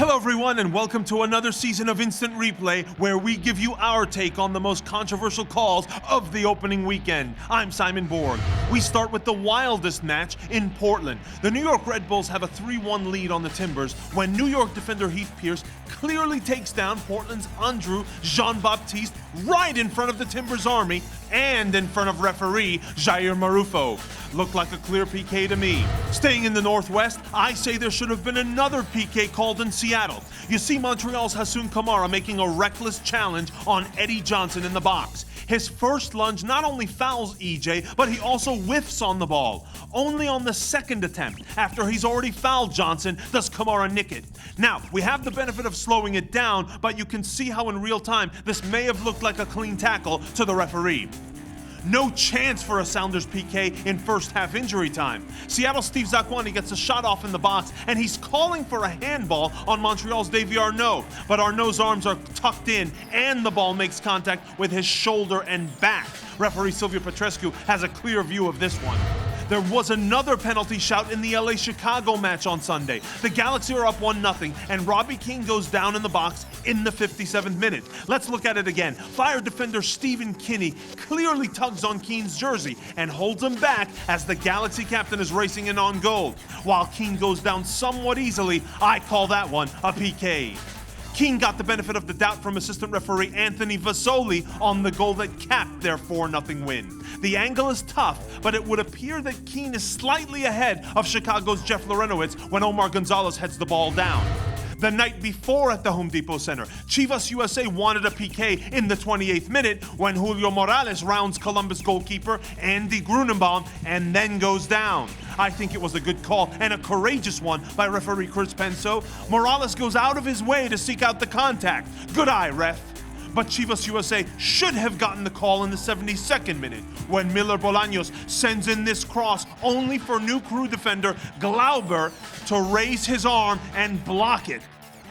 Hello everyone and welcome to another season of Instant Replay where we give you our take on the most controversial calls of the opening weekend. I'm Simon Borg. We start with the wildest match in Portland. The New York Red Bulls have a 3-1 lead on the Timbers when New York defender Heath Pierce clearly takes down Portland's Andrew Jean-Baptiste right in front of the Timbers army and in front of referee Jair Marufo. Looked like a clear PK to me. Staying in the Northwest, I say there should have been another PK called in Seattle. You see Montreal's Hassoun Kamara making a reckless challenge on Eddie Johnson in the box. His first lunge not only fouls EJ, but he also whiffs on the ball. Only on the second attempt, after he's already fouled Johnson, does Kamara nick it. Now, we have the benefit of slowing it down, but you can see how in real time this may have looked like a clean tackle to the referee. No chance for a Sounders PK in first half injury time. Seattle's Steve Zakuani gets a shot off in the box, and he's calling for a handball on Montreal's Davy Arnaud. But Arnaud's arms are tucked in, and the ball makes contact with his shoulder and back. Referee Silvio Petrescu has a clear view of this one. There was another penalty shout in the LA-Chicago match on Sunday. The Galaxy are up 1-0, and Robbie Keane goes down in the box in the 57th minute. Let's look at it again. Fire defender Stephen Kinney clearly tugs on Keane's jersey and holds him back as the Galaxy captain is racing in on goal. While Keane goes down somewhat easily, I call that one a PK. Keane got the benefit of the doubt from assistant referee Anthony Vasoli on the goal that capped their 4-0 win. The angle is tough, but it would appear that Keane is slightly ahead of Chicago's Jeff Lorenowitz when Omar Gonzalez heads the ball down. The night before at the Home Depot Center, Chivas USA wanted a PK in the 28th minute when Julio Morales rounds Columbus goalkeeper Andy Grunenbaum and then goes down. I think it was a good call and a courageous one by referee Chris Penso. Morales goes out of his way to seek out the contact. Good eye, ref. But Chivas USA should have gotten the call in the 72nd minute when Miller Bolaños sends in this cross only for new crew defender Glauber to raise his arm and block it.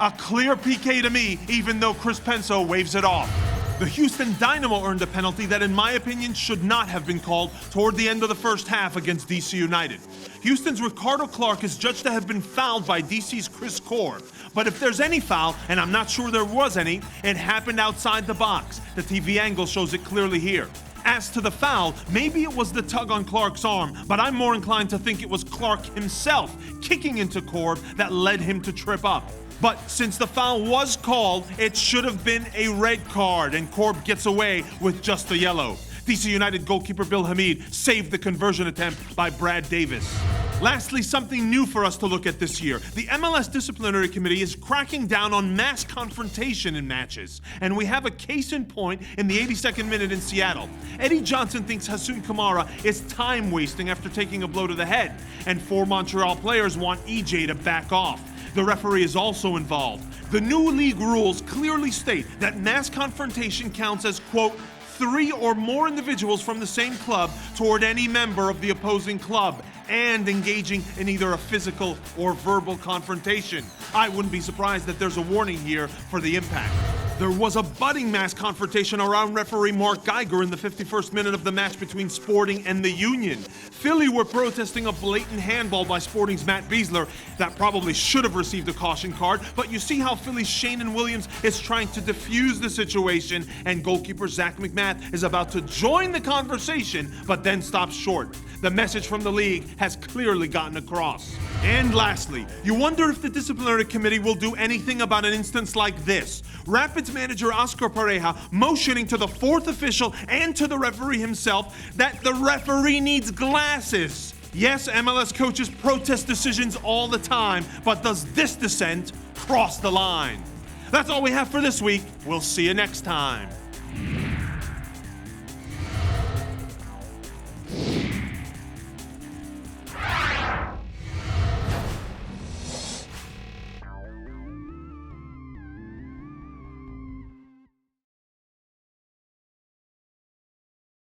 A clear PK to me, even though Chris Penso waves it off. The Houston Dynamo earned a penalty that, in my opinion, should not have been called toward the end of the first half against DC United. Houston's Ricardo Clark is judged to have been fouled by DC's Chris Core. But if there's any foul, and I'm not sure there was any, it happened outside the box. The TV angle shows it clearly here. As to the foul, maybe it was the tug on Clark's arm, but I'm more inclined to think it was Clark himself kicking into Corb that led him to trip up. But since the foul was called, it should have been a red card, and Corb gets away with just a yellow. DC United goalkeeper Bill Hamid saved the conversion attempt by Brad Davis. Lastly, something new for us to look at this year. The MLS Disciplinary Committee is cracking down on mass confrontation in matches. And we have a case in point in the 82nd minute in Seattle. Eddie Johnson thinks Hassoun Kamara is time wasting after taking a blow to the head. And 4 Montreal players want EJ to back off. The referee is also involved. The new league rules clearly state that mass confrontation counts as, quote, 3 or more individuals from the same club toward any member of the opposing club and engaging in either a physical or verbal confrontation. I wouldn't be surprised that there's a warning here for the impact. There was a budding mass confrontation around referee Mark Geiger in the 51st minute of the match between Sporting and the Union. Philly were protesting a blatant handball by Sporting's Matt Beasler that probably should have received a caution card, but you see how Philly's Shannon Williams is trying to defuse the situation, and goalkeeper Zach McMath is about to join the conversation, but then stops short. The message from the league has clearly gotten across. And lastly, you wonder if the disciplinary committee will do anything about an instance like this. Rapids manager Oscar Pareja motioning to the 4th official and to the referee himself that the referee needs glasses. Yes, MLS coaches protest decisions all the time, but does this dissent cross the line? That's all we have for this week. We'll see you next time.